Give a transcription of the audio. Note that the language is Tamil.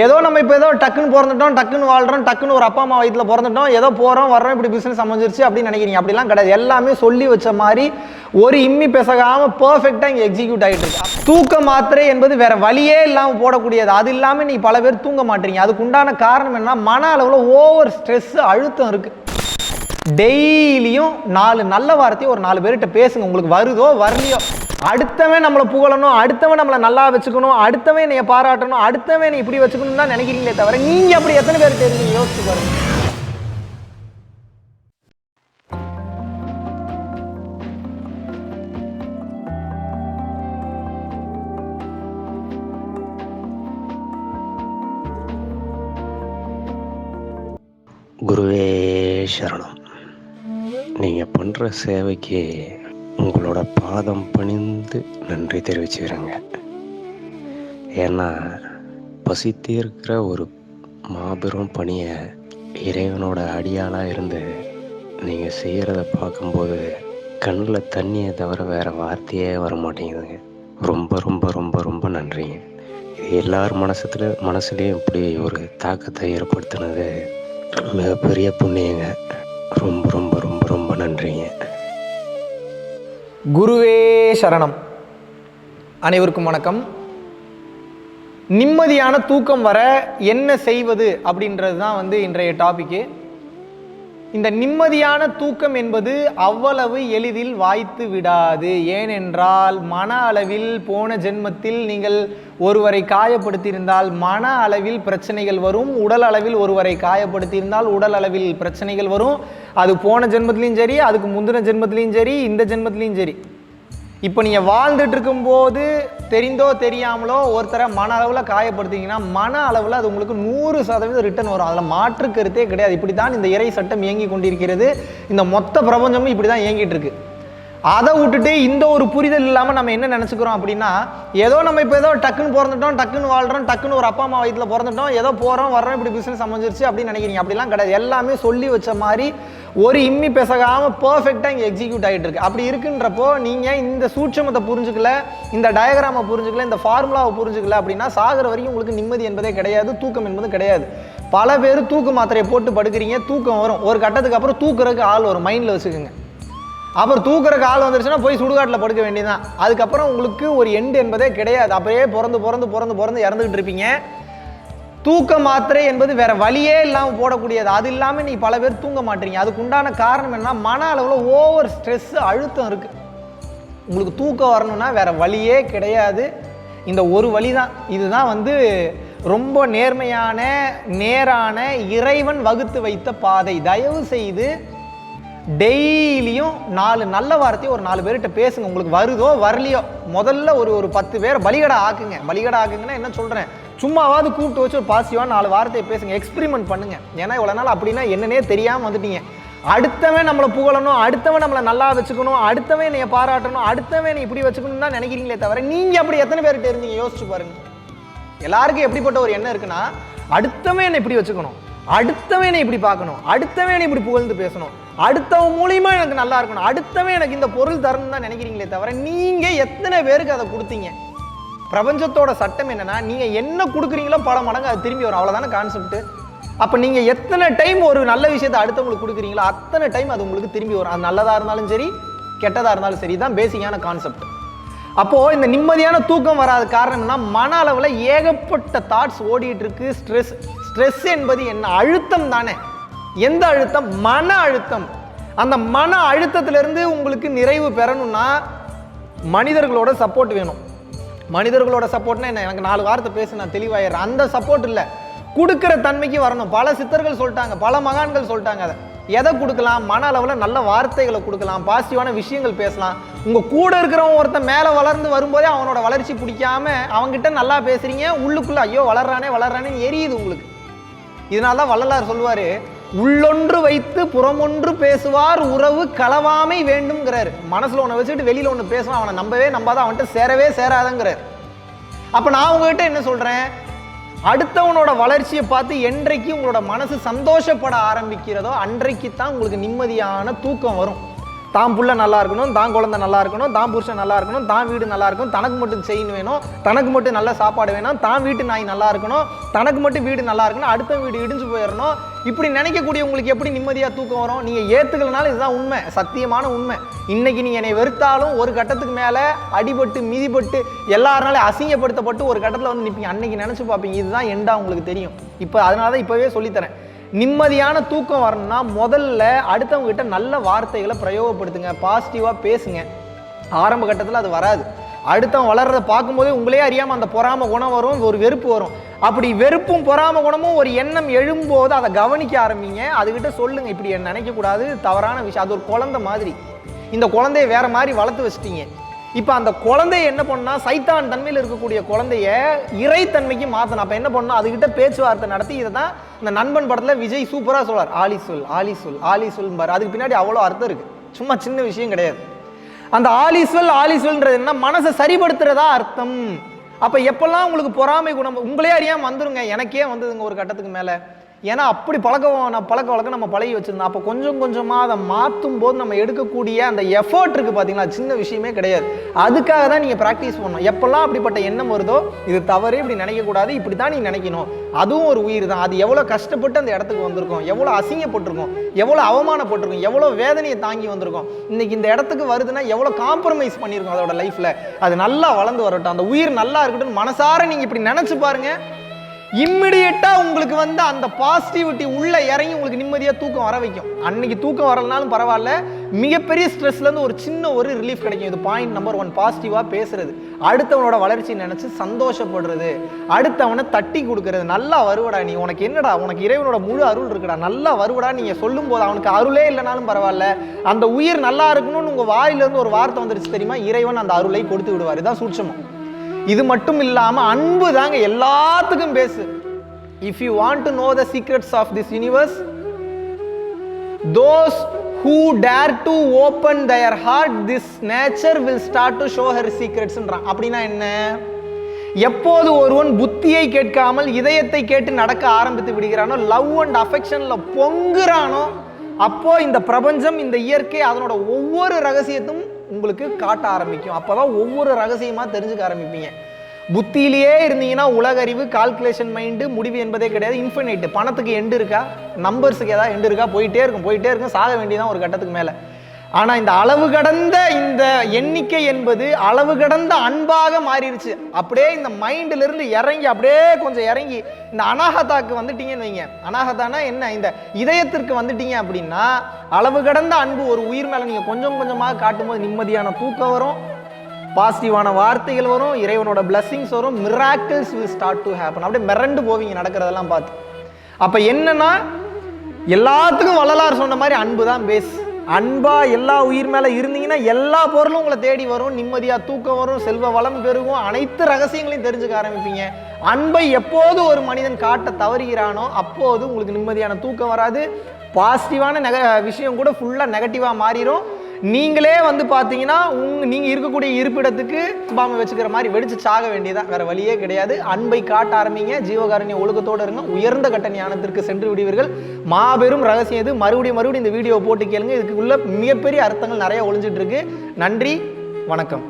ஏதோ நம்ம இப்போ ஏதோ டக்குன்னு பிறந்துட்டோம், டக்குன்னு வாழ்றோம், டக்குன்னு ஒரு அப்பா அம்மா வயிற்றுல பிறந்துட்டோம், ஏதோ போகிறோம் வர்றோம், இப்படி பிஸ்னஸ் அமைஞ்சிருச்சு அப்படின்னு நினைக்கிறீங்க. அப்படிலாம் கிடையாது. எல்லாமே சொல்லி வச்ச மாதிரி ஒரு இம்மி பெசகாமல் பர்ஃபெக்டாக இங்கே எக்ஸிக்யூட் ஆகிட்டு இருக்கு. தூக்க மாத்திரை என்பது வேற வழியே இல்லாமல் போடக்கூடியது. அது இல்லாமல் நீ பல பேர் தூங்க மாட்டீங்க. அதுக்கு உண்டான காரணம் என்ன? மன அளவில் ஓவர் ஸ்ட்ரெஸ், அழுத்தம் இருக்கு. டெய்லியும் 4 நல்ல வார்த்தையை ஒரு 4 பேர்கிட்ட பேசுங்க. உங்களுக்கு வருதோ வரலையோ, அடுத்தவன் நம்மளை புகழணும், அடுத்தவன் நம்மளை நல்லா வச்சுக்கணும், அடுத்தவன் என்னைய பாராட்டணும், அடுத்தவன் நீ இப்படி வச்சுக்கணும் தான் நினைக்கிறீங்களே தவிர நீங்க அப்படி எத்தனை பேர் தெரிஞ்சு யோசிச்சு பாருங்க. குருவே சரணம். நீங்கள் பண்ணுற சேவைக்கு உங்களோட பாதம் பணிந்து நன்றி தெரிவிச்சுக்கிறேங்க. ஏன்னா பசி தீர்க்கிற ஒரு மாபெரும் பணியை இறைவனோட அடியாளாக இருந்து நீங்கள் செய்கிறத பார்க்கும்போது கண்ணில் தண்ணியை தவிர வேறு வார்த்தையே வர மாட்டேங்குதுங்க. ரொம்ப ரொம்ப ரொம்ப ரொம்ப நன்றிங்க. இது எல்லார் மனசுலேயும் இப்படி ஒரு தாக்கத்தை ஏற்படுத்தினது மிகப்பெரிய புண்ணியங்க. ரொம்ப ரொம்ப ரொம்ப ரொம்ப நன்றிங்க. குருவே சரணம். அனைவருக்கும் வணக்கம். நிம்மதியான தூக்கம் வர என்ன செய்வது அப்படின்றது தான் இன்றைய டாபிக்கு. இந்த நிம்மதியான தூக்கம் என்பது அவ்வளவு எளிதில் வாய்த்து விடாது. ஏனென்றால் மன அளவில் போன ஜென்மத்தில் நீங்கள் ஒருவரை காயப்படுத்தியிருந்தால் மன அளவில் பிரச்சனைகள் வரும். உடல் அளவில் ஒருவரை காயப்படுத்தியிருந்தால் உடல் அளவில் பிரச்சனைகள் வரும். அது போன ஜென்மத்திலையும் சரி, அதுக்கு முந்தின ஜென்மத்திலையும் சரி, இந்த ஜென்மத்திலையும் சரி. இப்போ நீங்கள் வாழ்ந்துட்டு இருக்கும்போது தெரிந்தோ தெரியாமலோ ஒருத்தரை மன அளவில் காயப்படுத்திங்கன்னா மன அளவில் அது உங்களுக்கு 100% ரிட்டர்ன் வரும். அதில் மாற்று கருத்தே கிடையாது. இப்படி தான் இந்த இறை சட்டம் இயங்கி கொண்டிருக்கிறது. இந்த மொத்த பிரபஞ்சமும் இப்படி தான் இயங்கிட்டு இருக்கு. அதை விட்டுட்டு இந்த ஒரு புரிதல் இல்லாமல் நம்ம என்ன நினச்சிக்கிறோம் அப்படின்னா, ஏதோ நம்ம இப்போ ஏதோ டக்குன்னு பிறந்துட்டோம், டக்குன்னு வாழ்றோம், டக்குன்னு ஒரு அப்பா அம்மா வயிற்றுல பிறந்துட்டோம், ஏதோ போகிறோம் வர்றோம், இப்படி பிஸ்னஸ் அமைஞ்சிருச்சு அப்படின்னு நினைக்கிறீங்க. அப்படிலாம் கிடையாது. எல்லாமே சொல்லி வச்ச மாதிரி ஒரு இம்மி பெசகாமல் பர்ஃபெக்டாக இங்கே எக்ஸிக்யூட் ஆகிட்டு இருக்கு. அப்படி இருக்குன்றப்போ நீங்கள் இந்த சூட்சமத்தை புரிஞ்சுக்கல, இந்த டயக்ராமை புரிஞ்சுக்கல, இந்த ஃபார்முலாவை புரிஞ்சுக்கல அப்படின்னா சாகிற வரைக்கும் உங்களுக்கு நிம்மதி என்பதே கிடையாது, தூக்கம் என்பது கிடையாது. பல பேர் தூக்க மாத்திரையை போட்டு படுக்கிறீங்க, தூக்கம் வரும். ஒரு கட்டத்துக்கு அப்புறம் தூக்குறதுக்கு ஆள் வரும். மைண்டில் வச்சுக்கோங்க. அப்புறம் தூக்குறக்கு ஆள் வந்துருச்சுன்னா போய் சுடுகாட்டில் படுக்க வேண்டியதுதான். அதுக்கப்புறம் உங்களுக்கு ஒரு எண்டு என்பதே கிடையாது. அப்படியே பிறந்து இறந்துகிட்டு இருப்பீங்க. தூக்க மாத்திரை என்பது வேற வழியே இல்லாமல் போடக்கூடியது. அது இல்லாமல் நீ பல பேர் தூங்க மாட்டீங்க. அதுக்கு உண்டான காரணம் என்ன? மன அளவில் ஓவர் ஸ்ட்ரெஸ், அழுத்தம் இருக்கு. உங்களுக்கு தூக்கம் வரணும்னா வேற வழியே கிடையாது. இந்த ஒரு வழி தான். இதுதான் ரொம்ப நேர்மையான, நேரான, இறைவன் வகுத்து வைத்த பாதை. தயவு செய்து டெய்லியும் 4 நல்ல வார்த்தையை ஒரு 4 பேர்கிட்ட பேசுங்க. உங்களுக்கு வருதோ வரலையோ, முதல்ல ஒரு 10 பேரை பலிகடை ஆக்குங்க. பலிகடை ஆக்குங்கன்னா என்ன சொல்கிறேன், சும்மாவாவது கூப்பிட்டு வச்சு ஒரு பாசிட்டிவாக 4 வார்த்தையை பேசுங்க. எக்ஸ்பெரிமெண்ட் பண்ணுங்க. ஏன்னா இவ்வளோ நாள் அப்படின்னா என்னன்னே தெரியாமல் வந்துட்டீங்க. அடுத்தவன் நம்மளை புகழணும், அடுத்தவன் நம்மளை நல்லா வச்சுக்கணும், அடுத்தவன் என்னைய பாராட்டணும், அடுத்தவன் என்னை இப்படி வச்சுக்கணும் தான் நினைக்கிறீங்களே தவிர நீங்கள் அப்படி எத்தனை பேர்கிட்ட இருந்தீங்க யோசிச்சு பாருங்க. எல்லாருக்கும் எப்படிப்பட்ட ஒரு எண்ணம் இருக்குன்னா, அடுத்தவன் என்னை இப்படி வச்சுக்கணும், அடுத்தவனை இப்படி பார்க்கணும், அடுத்தவனை இப்படி புகழ்ந்து பேசணும், அடுத்தவன் மூலியமா எனக்கு நல்லா இருக்கணும், அடுத்தவன் எனக்கு இந்த பொருள் தரணும் தான் நினைக்கிறீங்களே தவிர நீங்க எத்தனை பேருக்கு அதை கொடுத்தீங்க? பிரபஞ்சத்தோட சட்டம் என்னன்னா, நீங்க என்ன கொடுக்குறீங்களோ பல மடங்கு அது திரும்பி வரும். அவ்வளவுதான கான்செப்ட். அப்ப நீங்க எத்தனை டைம் ஒரு நல்ல விஷயத்தை அடுத்தவங்களுக்கு கொடுக்குறீங்களோ அத்தனை டைம் அது உங்களுக்கு திரும்பி வரும். அது நல்லதா இருந்தாலும் சரி, கெட்டதா இருந்தாலும் சரி. தான் பேசிக்கான கான்செப்ட். அப்போ இந்த நிம்மதியான தூக்கம் வராத காரணம் என்ன? மன அளவில் ஏகப்பட்ட தாட்ஸ் ஓடிட்டு இருக்கு. ஸ்ட்ரெஸ் என்பது என்ன? அழுத்தம் தானே. எந்த அழுத்தம்? மன அழுத்தம். அந்த மன அழுத்தத்திலிருந்து உங்களுக்கு நிறைவு பெறணும்னா மனிதர்களோட சப்போர்ட் வேணும். மனிதர்களோட சப்போர்ட்னா என்ன? எனக்கு 4 வார்த்தை பேச நான் தெளிவாயிடுறேன். அந்த சப்போர்ட் இல்லை, கொடுக்குற தன்மைக்கு வரணும். பல சித்தர்கள் சொல்லிட்டாங்க, பல மகான்கள் சொல்லிட்டாங்க. அதை எதை கொடுக்கலாம்? மன அளவில் நல்ல வார்த்தைகளை கொடுக்கலாம், பாசிட்டிவான விஷயங்கள் பேசலாம். உங்கள் கூட இருக்கிறவன் ஒருத்தன் மேலே வளர்ந்து வரும்போதே அவனோட வளர்ச்சி பிடிக்காம அவங்ககிட்ட நல்லா பேசுறீங்க, உள்ளுக்குள்ள ஐயோ வளர்றானே எரியுது உங்களுக்கு. இதனால தான் வள்ளலார் சொல்லுவார், உள்ளொன்று வைத்து புறமொன்று பேசுவார் உறவு களவாமை வேண்டும்ங்கிறார். மனசில் ஒன்று வச்சுட்டு வெளியில் ஒன்று பேசுவான், அவனை நம்பாதான், அவன்கிட்ட சேரவே சேராதங்கிறார். அப்போ நான் உங்ககிட்ட என்ன சொல்கிறேன்? அடுத்தவனோட வளர்ச்சியை பார்த்து என்றைக்கு உங்களோட மனசு சந்தோஷப்பட ஆரம்பிக்கிறதோ அன்றைக்கு தான் உங்களுக்கு நிம்மதியான தூக்கம் வரும். தான் புள்ள நல்லா இருக்கணும், தான் குழந்தை நல்லா இருக்கணும், தான் புருஷன் நல்லா இருக்கணும், தான் வீடு நல்லா இருக்கணும், தனக்கு மட்டும் செயின் வேணும், தனக்கு மட்டும் நல்ல சாப்பாடு வேணும், தான் வீட்டு நாய் நல்லா இருக்கணும், தனக்கு மட்டும் வீடு நல்லா இருக்கணும், அடுத்த வீடு இடிஞ்சு போயிடணும். இப்படி நினைக்கக்கூடிய உங்களுக்கு எப்படி நிம்மதியாக தூக்கம் வரும்? நீங்கள் ஏற்றுக்கலனாலும் இதுதான் உண்மை, சத்தியமான உண்மை. இன்னைக்கு நீங்கள் என்னை வெறுத்தாலும் ஒரு கட்டத்துக்கு மேலே அடிபட்டு மிதிப்பட்டு எல்லாருனாலும் அசிங்கப்படுத்தப்பட்டு ஒரு கட்டத்தில் வந்து நிற்பீங்க. அன்னைக்கு நினச்சி பார்ப்பீங்க இதுதான் எண்டா உங்களுக்கு தெரியும். இப்போ அதனால தான் இப்போவே சொல்லித்தரேன். நிம்மதியான தூக்கம் வரணும்னா முதல்ல அடுத்தவங்க கிட்ட நல்ல வார்த்தைகளை பிரயோகப்படுத்துங்க, பாசிட்டிவாக பேசுங்க. ஆரம்ப கட்டத்தில் அது வராது. அடுத்தவன் வளர்றதை பார்க்கும்போதே உங்களே அறியாமல் அந்த பொறாம குணம் வரும், ஒரு வெறுப்பு வரும். அப்படி வெறுப்பும் பொறாம குணமும் ஒரு எண்ணம் எழும்போது அதை கவனிக்க ஆரம்பிங்க. அதுகிட்ட சொல்லுங்க, இப்படி நினைக்கக்கூடாது, தவறான விஷயம். அது ஒரு குழந்தை மாதிரி. இந்த குழந்தைய வேற மாதிரி வளர்த்து வச்சிட்டீங்க. இப்போ அந்த குழந்தைய என்ன பண்ணா, சைத்தான் தன்மையில் இருக்கக்கூடிய குழந்தைய இறைத்தன்மைக்கு மாற்றணும். அப்போ என்ன பண்ணணும், அதுகிட்ட பேச்சுவார்த்தை நடத்தி. இதை தான் இந்த நண்பன் படத்தில் விஜய் சூப்பராக சொல்வார், ஆலி சொல் ஆலி சொல் ஆலி சொல்பார். அதுக்கு பின்னாடி அவ்வளோ அர்த்தம் இருக்கு, சும்மா சின்ன விஷயம் கிடையாது. அந்த ஆலி சொல்ன்றது என்ன, மனசை சரிபடுத்துறதா அர்த்தம். அப்போ எப்பெல்லாம் உங்களுக்கு பொறாமை குணம் உங்களே அறியாமல் வந்துருங்க. எனக்கே வந்ததுங்க ஒரு கட்டத்துக்கு மேலே. ஏன்னா அப்படி பழக்க வழக்கம் நம்ம பழகி வச்சிருந்தோம். அப்போ கொஞ்சம் கொஞ்சமாக அதை மாற்றும் போது நம்ம எடுக்கக்கூடிய அந்த எஃபர்ட் இருக்குது பார்த்தீங்களா, சின்ன விஷயமே கிடையாது. அதுக்காக தான் நீங்கள் ப்ராக்டிஸ் பண்ணணும். எப்பெல்லாம் அப்படிப்பட்ட எண்ணம் வருதோ, இது தவறு, இப்படி நினைக்கக்கூடாது, இப்படி தான் நீ நினைக்கணும். அதுவும் ஒரு உயிர் தான். அது எவ்வளோ கஷ்டப்பட்டு அந்த இடத்துக்கு வந்திருக்கோம், எவ்வளோ அசிங்கப்பட்டிருக்கோம், எவ்வளோ அவமானப்பட்டிருக்கோம், எவ்வளோ வேதனையை தாங்கி வந்திருக்கோம். இன்னைக்கு இந்த இடத்துக்கு வருதுன்னா எவ்வளோ காம்ப்ரமைஸ் பண்ணியிருக்கோம் அதோட லைஃப்பில். அது நல்லா வளர்ந்து வரட்டும், அந்த உயிர் நல்லா இருக்கட்டும் மனசார நீங்கள் இப்படி நினச்சி பாருங்க. இம்மிடியட்டா உங்களுக்கு வந்து அந்த பாசிட்டிவிட்டி உள்ள இறங்கி உங்களுக்கு நிம்மதியா தூக்கம் வர வைக்கும். அன்னைக்கு தூக்கம் வரலனாலும் பரவாயில்ல, மிகப்பெரிய ஸ்ட்ரெஸ்ல இருந்து ஒரு சின்ன ஒரு ரிலீஃப் கிடைக்கும். இது பாயிண்ட் நம்பர் 1. பாசிட்டிவா பேசுறது, அடுத்தவனோட வளர்ச்சி நினைச்சு சந்தோஷப்படுறது, அடுத்தவனை தட்டி கொடுக்கறது. நல்லா வருவடா நீ, உனக்கு என்னடா, உனக்கு இறைவனோட முழு அருள் இருக்குடா, நல்லா வருவடா நீங்க சொல்லும் போது. அவனுக்கு அருளே இல்லைனாலும் பரவாயில்ல, அந்த உயிர் நல்லா இருக்கணும்னு உங்க வாயில இருந்து ஒரு வார்த்தை வந்துருச்சு தெரியுமா, இறைவன் அந்த அருளை கொடுத்து விடுவார். இதுதான் சூட்சமம். இது மட்டும் இல்லாம அன்பு தாங்க எல்லாத்துக்கும் பேசு. If you want to know the secrets of this universe, those who dare to open their heart, this nature will start to show her secrets. அப்படின்னா என்ன, எப்போது ஒருவன் புத்தியை கேட்காமல் இதயத்தை கேட்டு நடக்க ஆரம்பித்து விடுகிறானோ, லவ் அண்ட் அஃபெக்ஷன்ல பொங்குறானோ, அப்போ இந்த பிரபஞ்சம், இந்த இயற்கை அதனோட ஒவ்வொரு ரகசியத்தும் உங்களுக்கு காட்ட ஆரம்பிக்கும். அப்போதான் ஒவ்வொரு ரகசியமா தெரிஞ்சுக்க ஆரம்பிப்பீங்க. புத்தியிலேயே இருந்தீங்கன்னா உலகறிவு, கால்குலேஷன் மைண்டு, முடிவு என்பதே கிடையாது. இன்ஃபினைட். பணத்துக்கு எண்டு இருக்கா, நம்பர்ஸுக்கு ஏதாவது எண்டு இருக்கா, போயிட்டே இருக்கும், சாக வேண்டியதான் ஒரு கட்டத்துக்கு மேலே. ஆனால் இந்த அளவு கடந்த இந்த எண்ணிக்கை என்பது அளவு கடந்த அன்பாக மாறிடுச்சு. அப்படியே இந்த மைண்டில் இருந்து இறங்கி அப்படியே கொஞ்சம் இறங்கி இந்த அனாகதாக்கு வந்துட்டீங்கன்னு வைங்க. அனாகதானா என்ன, இந்த இதயத்திற்கு வந்துட்டீங்க அப்படின்னா அளவு கடந்த அன்பு ஒரு உயிர் மேலே நீங்கள் கொஞ்சம் கொஞ்சமாக காட்டும்போது நிம்மதியான தூக்கம் வரும், பாசிட்டிவான வார்த்தைகள் வரும், இறைவனோட பிளஸிங்ஸ் வரும், miracles will start to happen. அப்படியே மிரண்டு போவீங்க நடக்கிறதெல்லாம் பார்த்து. அப்போ என்னன்னா, எல்லாத்துக்கும் வள்ளலார் சொன்ன மாதிரி அன்பு தான் பேஸ். அன்பா எல்லா உயிர் மேலே இருந்தீங்கன்னா எல்லா பொருளும் உங்களை தேடி வரும், நிம்மதியாக தூக்கம் வரும், செல்வ வளம் பெருகும், அனைத்து ரகசியங்களையும் தெரிஞ்சுக்க ஆரம்பிப்பீங்க. அன்பை எப்போது ஒரு மனிதன் காட்ட தவறுகிறானோ அப்போது உங்களுக்கு நிம்மதியான தூக்கம் வராது. பாசிட்டிவான விஷயம் கூட ஃபுல்லாக நெகட்டிவாக மாறிடும். நீங்களே வந்து பார்த்தீங்கன்னா நீங்கள் இருக்கக்கூடிய இருப்பிடத்துக்கு பாம்பு வச்சுக்கிற மாதிரி வெடிச்சு சாக வேண்டியதான், வேற வழியே கிடையாது. அன்பை காட்ட ஆரம்பிங்க, ஜீவகாருண்ய ஒழுக்கத்தோடு இருங்க, உயர்ந்த கட்ட ஞானத்திற்கு சென்று விடுவீர்கள். மாபெரும் ரகசியம் இது. மறுபடியும் இந்த வீடியோ போட்டு கேளுங்க. இதுக்குள்ள மிகப்பெரிய அர்த்தங்கள் நிறைய ஒளிஞ்சிட்டு இருக்கு. நன்றி, வணக்கம்.